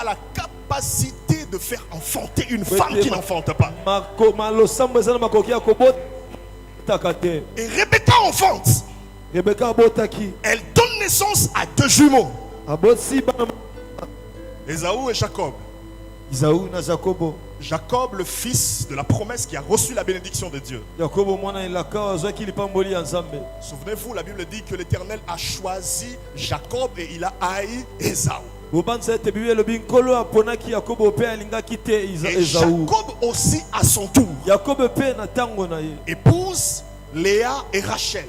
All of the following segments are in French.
a la capacité de faire enfanter une femme qui n'enfante pas. Et Rebecca enfante. Elle donne naissance à 2 jumeaux, Ésaü et Jacob. Jacob, le fils de la promesse qui a reçu la bénédiction de Dieu. Souvenez-vous, la Bible dit que l'Éternel a choisi Jacob et il a haï Ésaü. Et Jacob aussi à son tour épouse Léa et Rachel.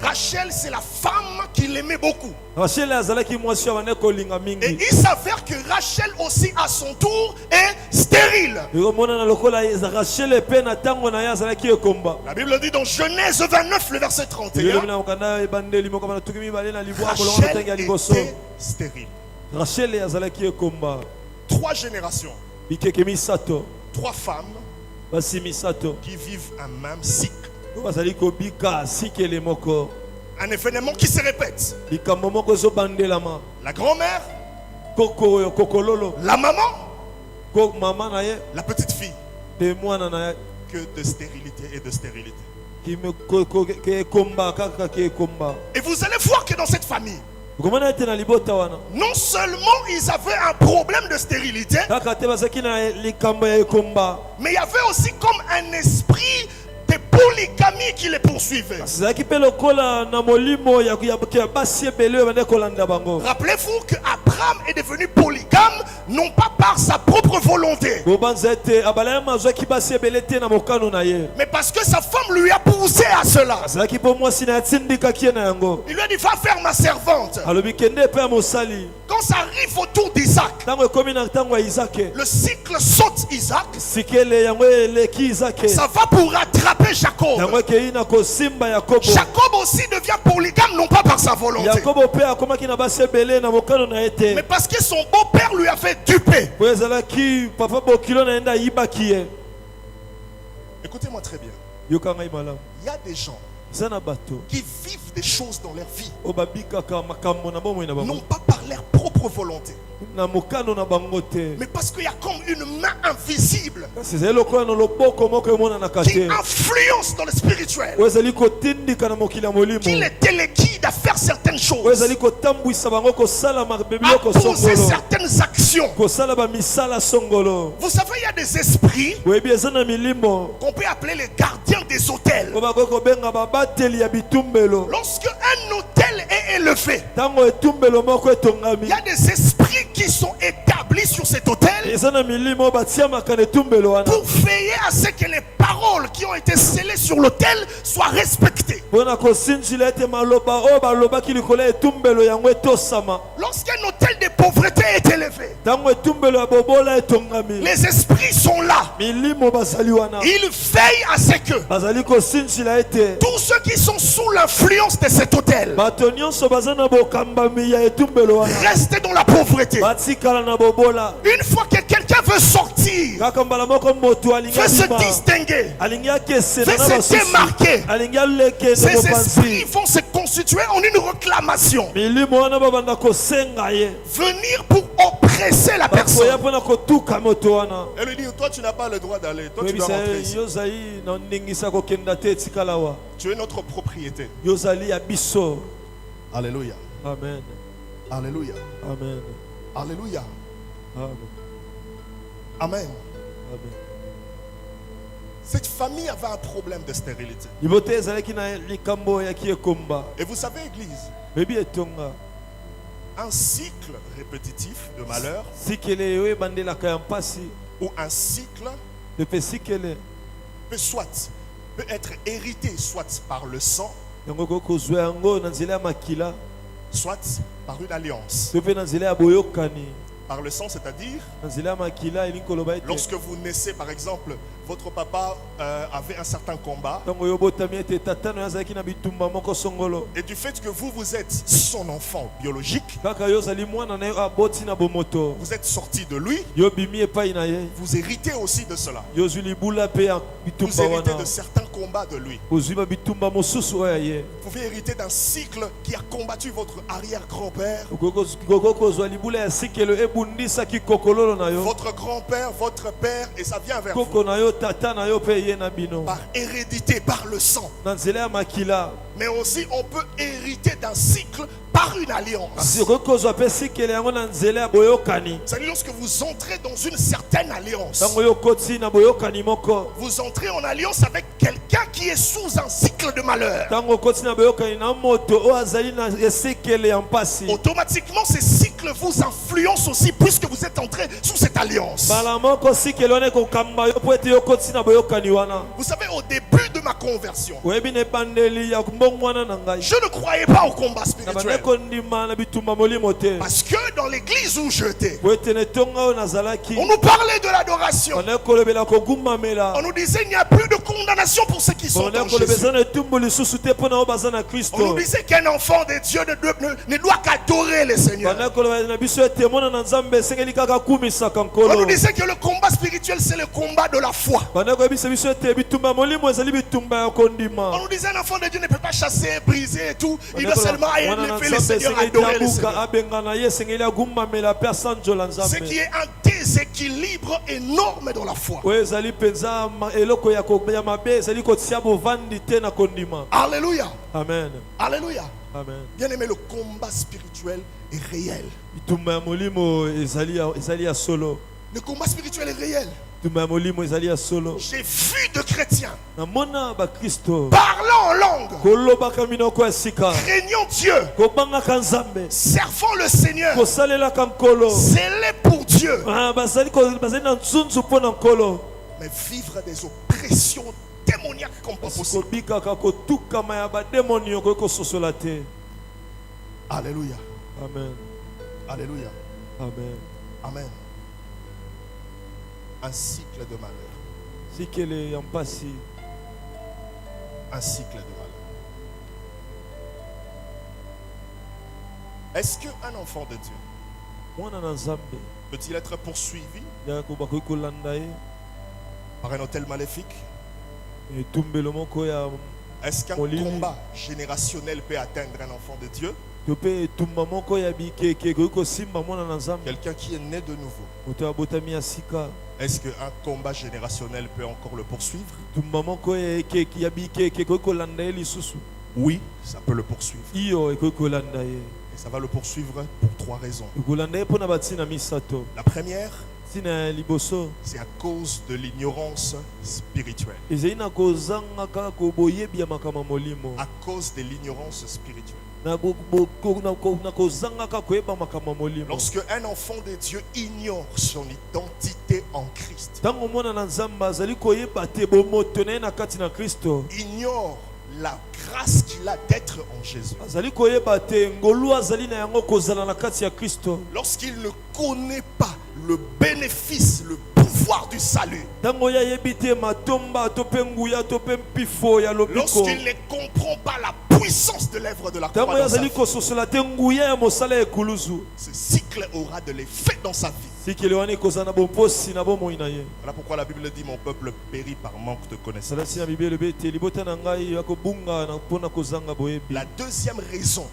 Rachel, c'est la femme qu'il aimait beaucoup. Et il s'avère que Rachel aussi à son tour est stérile. La Bible dit dans Genèse 29, le verset 31, Rachel était stérile. 3 générations, 3 femmes qui vivent un même cycle. Un événement qui se répète. La grand-mère, la maman, la petite fille. Que de stérilité et de stérilité. Et vous allez voir que dans cette famille, non seulement ils avaient un problème de stérilité, mais il y avait aussi comme un esprit de polygamie qui les poursuivait. Rappelez-vous qu'Abraham est devenu polygame non pas par sa propre volonté, mais parce que sa femme lui a poussé à cela. Il lui a dit: va faire ma servante. Quand ça arrive autour d'Isaac, le cycle saute Isaac, ça va pour rattraper Jacob. Jacob aussi devient polygame non pas par sa volonté, mais parce que son beau-père lui a fait duper. Écoutez-moi très bien. Il y a des gens qui vivent des choses dans leur vie non pas par leur propre volonté, mais parce qu'il y a comme une main invisible qui influence dans le spirituel, qui les téléguide à faire certaines choses, à poser certaines actions. Vous savez, il y a des esprits qu'on peut appeler les gardiens des hôtels. Lorsque un hôtel est élevé, il y a des esprits qui sont établis sur cet hôtel pour veiller à ce que les paroles qui ont été scellées sur l'hôtel soient respectées. Lorsqu'un hôtel de pauvreté est élevé, les esprits sont là. Ils veillent à ce que tous ceux qui sont sous l'influence de cet hôtel restent dans la pauvreté. Une fois que quelqu'un veut sortir, veut se distinguer, veut se démarquer, ces esprits vont se constituer en une réclamation, venir pour oppresser la personne et lui dire: toi tu n'as pas le droit d'aller, toi tu dois rentrer ici. Tu es notre propriété. Alléluia. Amen. Alléluia. Amen. Alléluia. Amen. Amen. Amen. Cette famille avait un problème de stérilité. Et vous savez, Église, un cycle répétitif de malheur ou un cycle peut être hérité soit par le sang, soit par une alliance. Par le sang, c'est-à-dire lorsque vous naissez, par exemple, votre papa avait un certain combat. Et du fait que vous êtes son enfant biologique, vous êtes sorti de lui, vous héritez aussi de cela. Vous héritez de certains combats de lui. Vous pouvez hériter d'un cycle qui a combattu votre arrière-grand-père. Votre grand-père, votre père, et ça vient vers vous. Par hérédité, par le sang. Mais aussi on peut hériter d'un cycle par une alliance. C'est-à-dire lorsque vous entrez dans une certaine alliance, vous entrez en alliance avec quelqu'un qui est sous un cycle de malheur. Automatiquement ces cycles vous influencent aussi puisque vous êtes entré sous cette alliance. Vous savez, au début de ma conversion, je ne croyais pas au combat spirituel. Parce que dans l'église où j'étais, on nous parlait de l'adoration. On nous disait il n'y a plus de condamnation pour ceux qui sont en Jésus. On nous disait qu'un enfant de Dieu ne doit qu'adorer le Seigneur. On nous disait que le combat spirituel c'est le combat de la foi. On nous disait un enfant de Dieu ne peut pas chasser, briser et tout. Il doit seulement élever le Seigneur, adorer le Seigneur. Ce qui est un déséquilibre énorme dans la foi. Alléluia. Amen. Alléluia. Amen. Bien aimé, le combat spirituel est réel. Le combat spirituel est réel. J'ai vu de chrétiens parlant en langue, craignant Dieu, servant le Seigneur, zélés pour Dieu, mais vivre des oppressions démoniaques comme pas possible. Alléluia. Amen. Alléluia. Amen. Amen. Un cycle de malheur. Un cycle de malheur. Est-ce qu'un enfant de Dieu peut-il être poursuivi par un hôtel maléfique? Est-ce qu'un combat générationnel peut atteindre un enfant de Dieu? Quelqu'un qui est né de nouveau. Est-ce qu'un combat générationnel peut encore le poursuivre? Oui, ça peut le poursuivre. Et ça va le poursuivre pour trois raisons. La première, c'est à cause de l'ignorance spirituelle. À cause de l'ignorance spirituelle. Lorsque un enfant de Dieu ignore son identité en Christ, ignore la grâce qu'il a d'être en Jésus, lorsqu'il ne connaît pas le bénéfice, le pouvoir du salut, lorsqu'il ne comprend pas la puissance de l'œuvre de la croix dans sa vie, ce cycle aura de l'effet dans sa vie. Voilà pourquoi la Bible dit mon peuple périt par manque de connaissance. La deuxième raison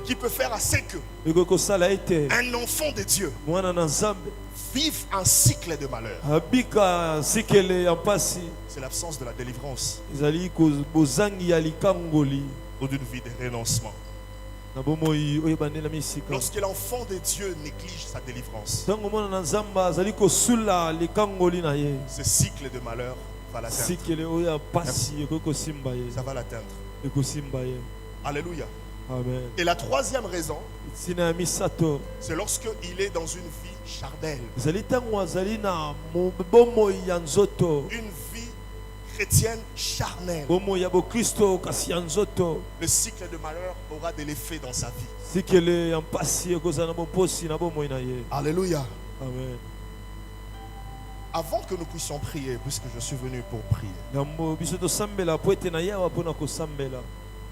qui peut faire à ce que un enfant de Dieu vive un cycle de malheur, c'est l'absence de la délivrance ou d'une vie de renoncement. Lorsque l'enfant de Dieu néglige sa délivrance, ce cycle de malheur va l'atteindre. Ça va l'atteindre. Alléluia. Amen. Et la troisième raison, c'est lorsqu'il est dans une vie charnelle, une vie chrétienne charnelle. Le cycle de malheur aura de l'effet dans sa vie. Alléluia. Amen. Avant que nous puissions prier, puisque je suis venu pour prier.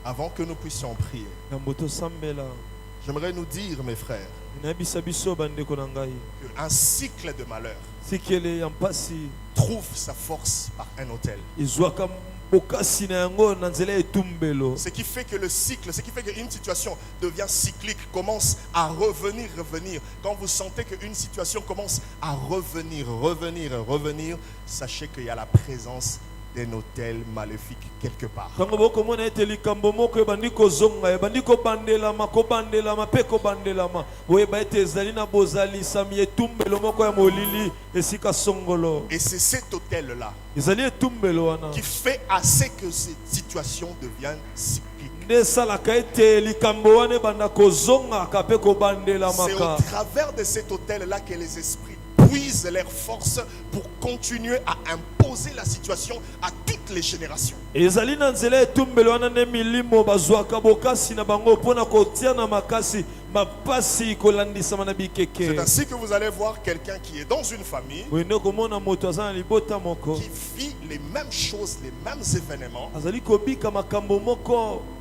Avant que nous puissions prier, j'aimerais nous dire, mes frères, qu'un cycle de malheur trouve sa force par un autel. Ce qui fait que le cycle, ce qui fait qu'une situation devient cyclique, commence à revenir. Quand vous sentez qu'une situation commence à revenir, sachez qu'il y a la présence d'un hôtel maléfique quelque part. Et c'est cet hôtel-là qui fait assez que cette situation devienne cyclique. C'est au travers de cet hôtel-là que les esprits puisent leurs forces pour continuer à imposer la situation à toutes les générations. C'est ainsi que vous allez voir quelqu'un qui est dans une famille, qui vit les mêmes choses, les mêmes événements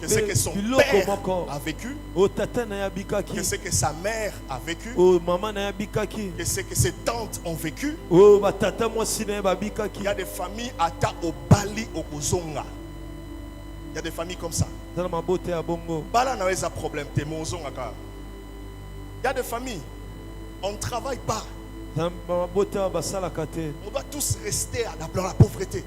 que ce que son père a vécu, que ce que sa mère a vécu, que ce que ses tantes ont vécu. Il y a des familles à ta au Bali au Kozonga. Il y a des familles comme ça. Bala n'a pas de problème, t'es mozonga. Il y a des familles, on ne travaille pas. On doit tous rester dans la pauvreté.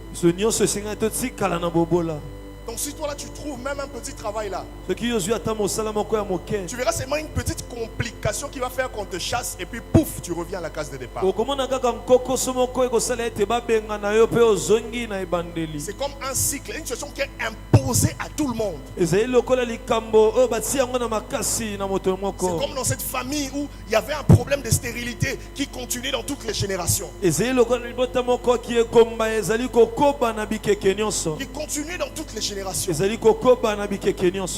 Donc si toi là tu trouves même un petit travail là, tu verras seulement une petite complication qui va faire qu'on te chasse et puis pouf, tu reviens à la case de départ. C'est comme un cycle, une situation qui est imposée à tout le monde. C'est comme dans cette famille où il y avait un problème de stérilité qui continuait dans toutes les générations. Qui continuait dans toutes les générations.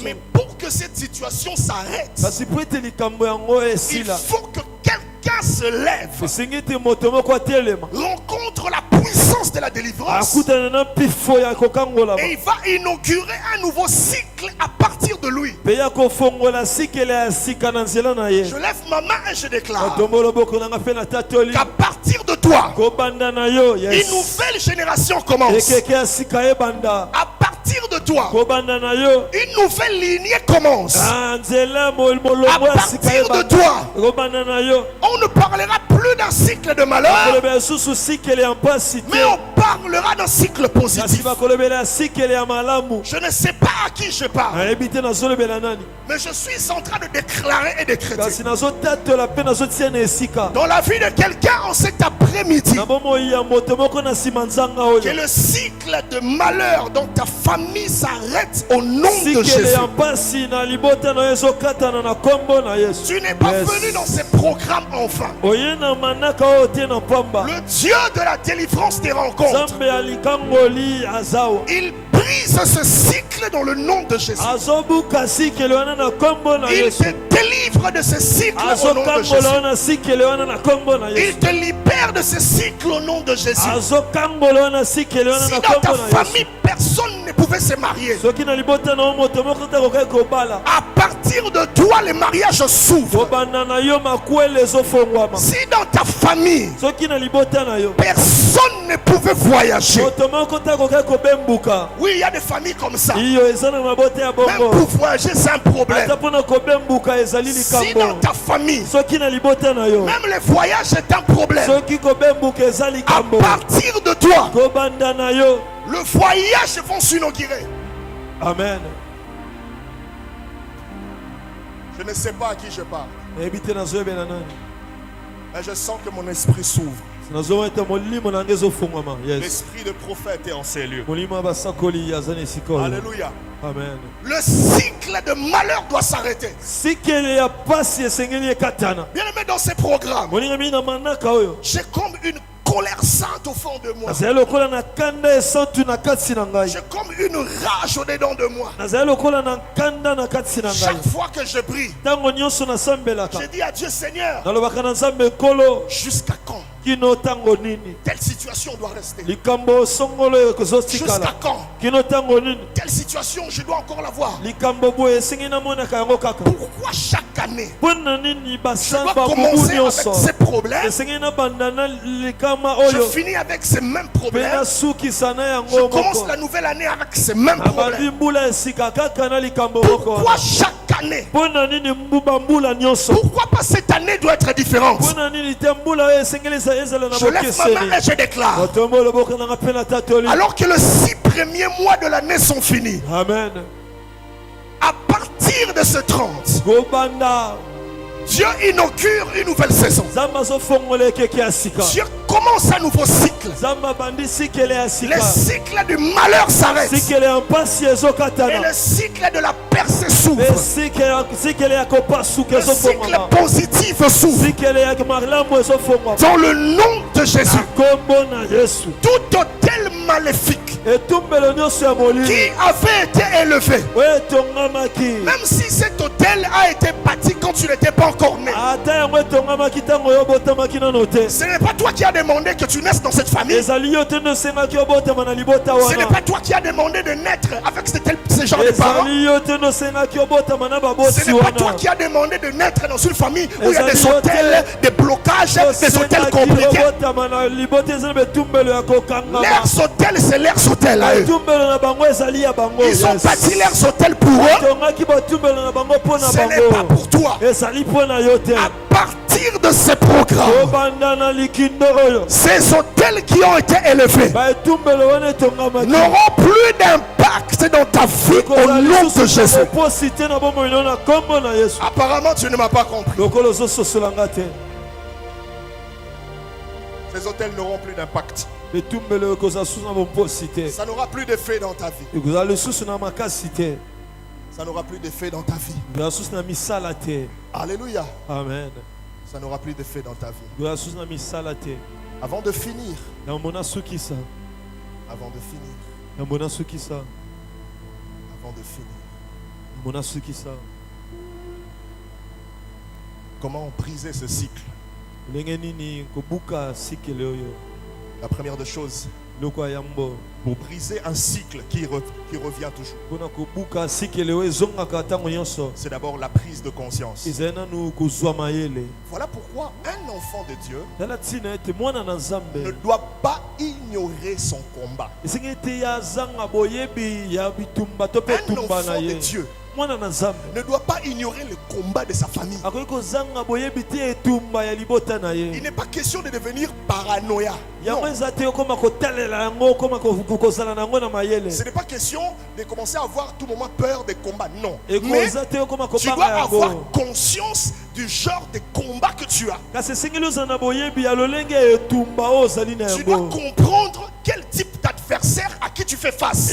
Mais pour que cette situation s'arrête, il faut que quelqu'un se lève, rencontre la puissance de la délivrance, et il va inaugurer un nouveau cycle à partir de lui. Je lève ma main et je déclare qu'à partir de toi, une nouvelle génération commence. À partir de toi, une nouvelle lignée commence. À partir de toi, on ne parlera plus d'un cycle de malheur, mais on parlera d'un cycle positif. Je ne sais pas à qui je parle, mais je suis en train de déclarer et décréter dans la vie de quelqu'un en cet après-midi que le cycle de malheur dans ta famille s'arrête au nom de Jésus. Tu n'es pas venu dans ces programmes enfin. Le Dieu de la délivrance te rencontre. Il brise ce cycle dans le nom de Jésus. Il te délivre de ce cycle au nom de Jésus. Il te libère de ce cycle au nom de Jésus. Si dans ta famille personne ne pouvait se marier, à partir de toi les mariages s'ouvrent. Si dans ta famille personne ne pouvait voyager, oui, il y a des familles comme ça. Même pour voyager c'est un problème. Si dans ta famille même les voyages c'est un problème, à partir de toi le voyage vont s'inaugurer. Amen. Je ne sais pas à qui je parle, mais je sens que mon esprit s'ouvre. L'esprit de prophète est en ces lieux. Alléluia. Amen. Le cycle de malheur doit s'arrêter. Bien aimé, dans ces programmes, j'ai comme une colère sainte au fond de moi. J'ai comme une rage au-dedans de moi. Chaque fois que je prie, je dis à Dieu, Seigneur, jusqu'à quand telle situation doit rester? Jusqu'à quand telle situation je dois encore la voir? Pourquoi chaque année je dois commencer avec ces problèmes, je finis avec ces mêmes problèmes, je commence la nouvelle année avec ces mêmes problèmes? Pourquoi chaque année? Pourquoi pas cette année doit être différente? Je lève ma main et je déclare, alors que les 6 premiers mois de l'année sont finis, Amen. à partir de ce 30, Dieu inaugure une nouvelle saison. Dieu commence un nouveau cycle. Le cycle du malheur s'arrête. Et le cycle de la percée s'ouvre. Le cycle positif s'ouvre. Dans le nom de Jésus. Tout autel maléfique qui avait été élevé, même si cet autel a été bâti quand tu n'étais pas encore né, ce n'est pas toi qui as demandé que tu naisses dans cette famille. Ce n'est pas toi qui as demandé de naître avec ce genre de parents. Ce n'est pas toi qui as demandé de naître dans une famille où il y a des hôtels, des blocages, des hôtels compliqués. Leurs hôtels, c'est leurs hôtels à eux. Ils ont bâti leurs hôtels pour eux. Ce n'est pas pour toi. À partir de ces programmes, ces hôtels qui ont été élevés n'auront plus d'impact dans ta vie au nom de Jésus. Apparemment, tu ne m'as pas compris. Ces hôtels n'auront plus d'impact. Ça n'aura plus d'effet dans ta vie. Ça n'aura plus d'effet dans ta vie. Alléluia. Amen. Ça n'aura plus d'effet dans ta vie. Avant de finir. Avant de finir. Avant de finir. Comment briser ce cycle? La première des choses, pour briser un cycle qui revient toujours, c'est d'abord la prise de conscience. Voilà pourquoi un enfant de Dieu ne doit pas ignorer son combat. Un enfant de Dieu ne doit pas ignorer le combat de sa famille. Il n'est pas question de devenir paranoïa. Non. Ce n'est pas question de commencer à avoir tout moment peur des combats. Non. Mais tu dois avoir conscience du genre de combat que tu as. Tu dois comprendre quel type d'adversaire à qui tu fais face.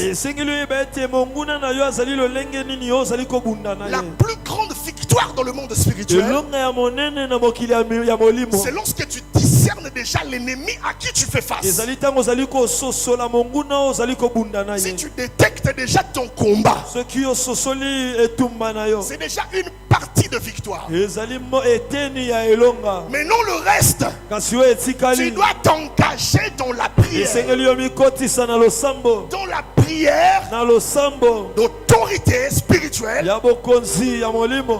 La plus grande victoire dans le monde spirituel, c'est lorsque tu discernes déjà l'ennemi à qui tu fais face. Si tu détectes déjà ton combat, c'est déjà une partie de victoire. Mais non le reste. Tu dois t'engager dans la prière. Dans la prière d'autorité spirituelle,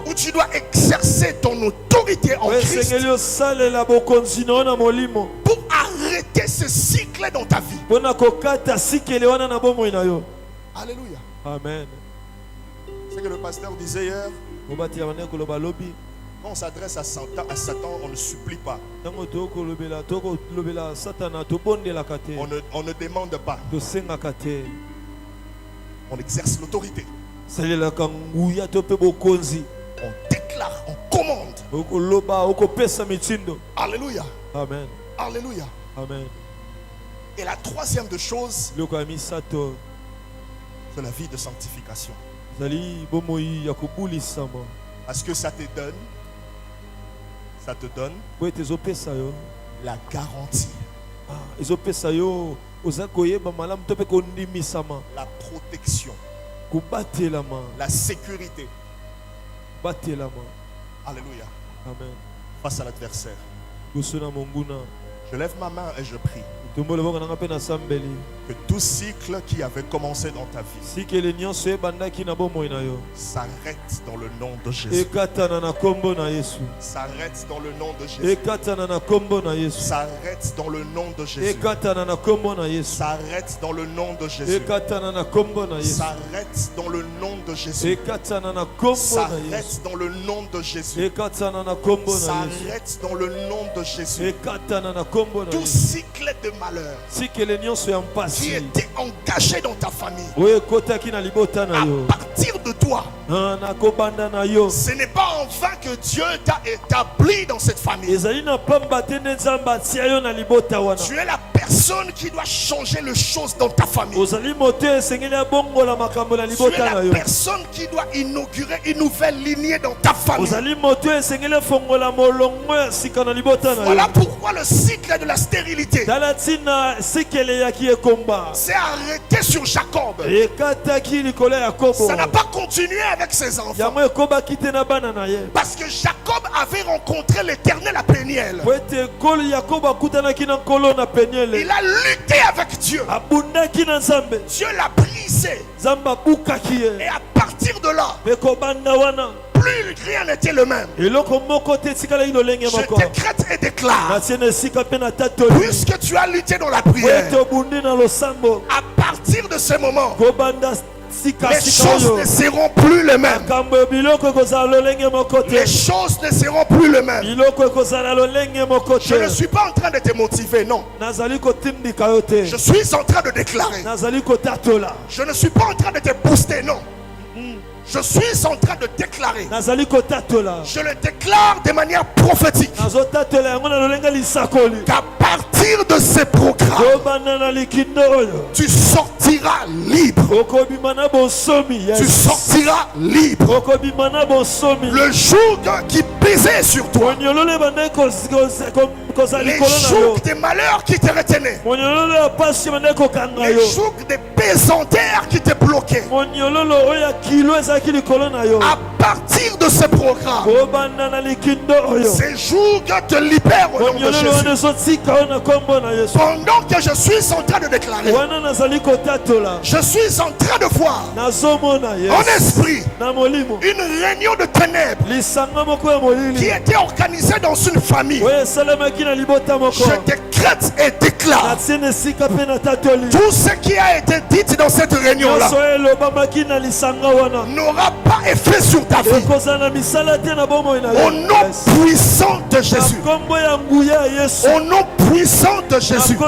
où tu dois exercer ton autorité en Christ pour arrêter ce cycle dans ta vie. Alléluia. Amen. C'est que le pasteur disait hier, quand on s'adresse à Satan, on ne supplie pas. On ne demande pas. On exerce l'autorité. On déclare, on commande. Alléluia. Amen. Alléluia. Amen. Et la troisième des choses, c'est la vie de sanctification. Parce que ça te donne la garantie la protection, la sécurité. Alléluia. Amen. Face à l'adversaire. Je lève ma main et je prie que tout cycle qui avait commencé dans ta vie s'arrête dans le nom de Jésus. S'arrête dans le nom de Jésus. S'arrête dans le nom de Jésus. S'arrête dans le nom de Jésus. S'arrête dans le nom de Jésus. S'arrête dans le nom de Jésus. S'arrête dans le nom de Jésus. Tout cycle de malheur qui était engagé dans ta famille, à partir de toi, ce n'est pas en vain que Dieu t'a établi dans cette famille. Tu es la personne qui doit changer les choses dans ta famille. Tu es la personne qui doit inaugurer une nouvelle lignée dans ta famille. Voilà pourquoi le cycle de la stérilité s'est arrêté sur Jacob. Ça n'a pas continué avec ses enfants. Parce que Jacob avait rencontré l'Éternel à Péniel. Il a lutté avec Dieu. Dieu l'a brisé. Et à partir de là, plus rien n'était le même. Je décrète et déclare, puisque tu as lutté dans la prière, à partir de ce moment, les choses ne seront plus les mêmes. Les choses ne seront plus les mêmes. Je ne suis pas en train de te motiver, non. Je suis en train de déclarer. Je ne suis pas en train de te booster, non. Je suis en train de déclarer. Je le déclare de manière prophétique. Qu'à partir de ces programmes, tu sortiras libre. Tu sortiras libre. Le joug qui pesait sur toi, les jougs des malheurs qui te retenaient, les jougs des pesanteurs qui te bloquaient, à partir de ce programme, ces jougs te libèrent au nom de Jésus. Pendant que je suis en train de déclarer, je suis en train de voir en esprit une réunion de ténèbres qui était organisée dans une famille. Je décrète et déclare tout ce qui a été dit dans cette réunion-là n'aura pas effet sur ta vie. Au nom puissant de Jésus. Au nom puissant de Jésus. Au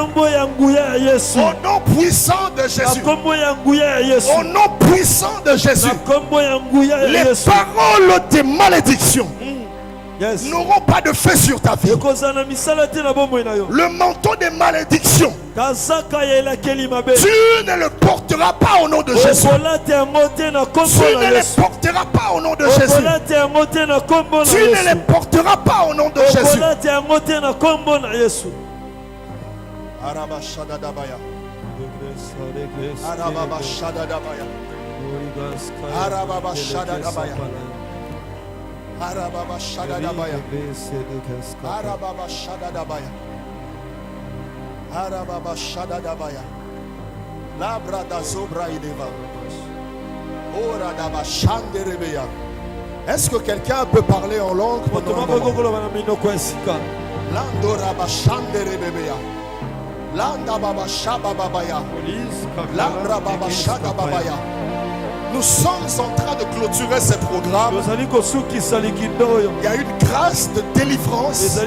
nom puissant de Jésus. Au nom puissant de Jésus. Les paroles de malédiction n'auront pas de fait sur ta vie. Le manteau de malédiction, tu ne le porteras pas au nom de Jésus. Tu ne le porteras pas au nom de Jésus. Tu ne le porteras pas au nom de Jésus. Arabashadadabaya. Arabashadadabaya. Arabashadadabaya. Arababa Shadadabaya. Arababa Shadadabaya. Arababa Shadadabaya. Labra da Zobra Ideva. Ora da Bashanderebeya. Est-ce que quelqu'un peut parler en langue? Landora Bashanderebeya. Landa Baba Shabababaya. Labra Baba Shadababaya. Nous sommes en train de clôturer ce programme. Il y a une grâce de délivrance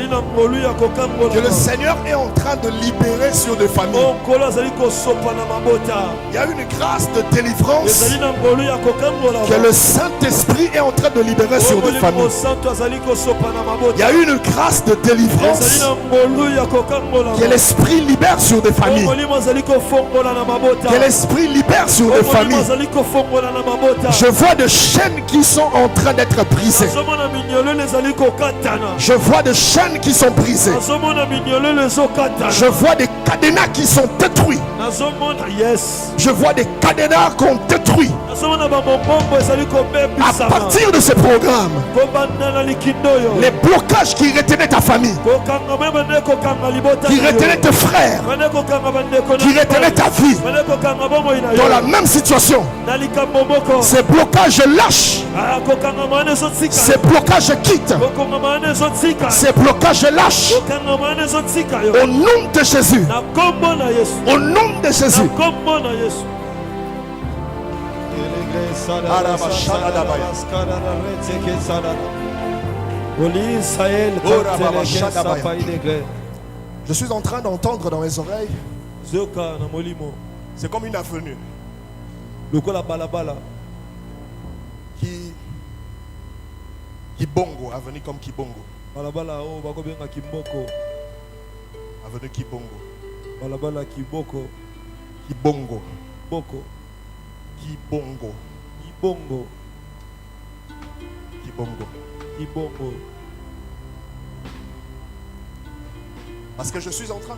que le Seigneur est en train de libérer sur des familles. Il y a une grâce de délivrance que le Saint-Esprit est en train de libérer sur des familles. Il y a une grâce de délivrance que l'Esprit libère sur des familles. Que l'Esprit libère sur des familles. Je vois des chaînes qui sont en train d'être brisées. Je vois des chaînes qui sont brisées. Je vois des cadenas qui sont détruits. Je vois des cadenas qu'on détruit. À partir de ce programme, les blocages qui retenaient ta famille, qui retenaient tes frères, qui retenaient ta vie dans la même situation, ces blocages lâchent. Ces blocages quittent. Ces blocages lâchent. Au nom de Jésus. Au nom de Jésus. Je suis en train d'entendre dans mes oreilles. C'est comme une avenue Kibongo, avenue comme Kibongo. Avenue Kibongo. Kibongo. Kibongo. Kibongo. Parce que je suis en train de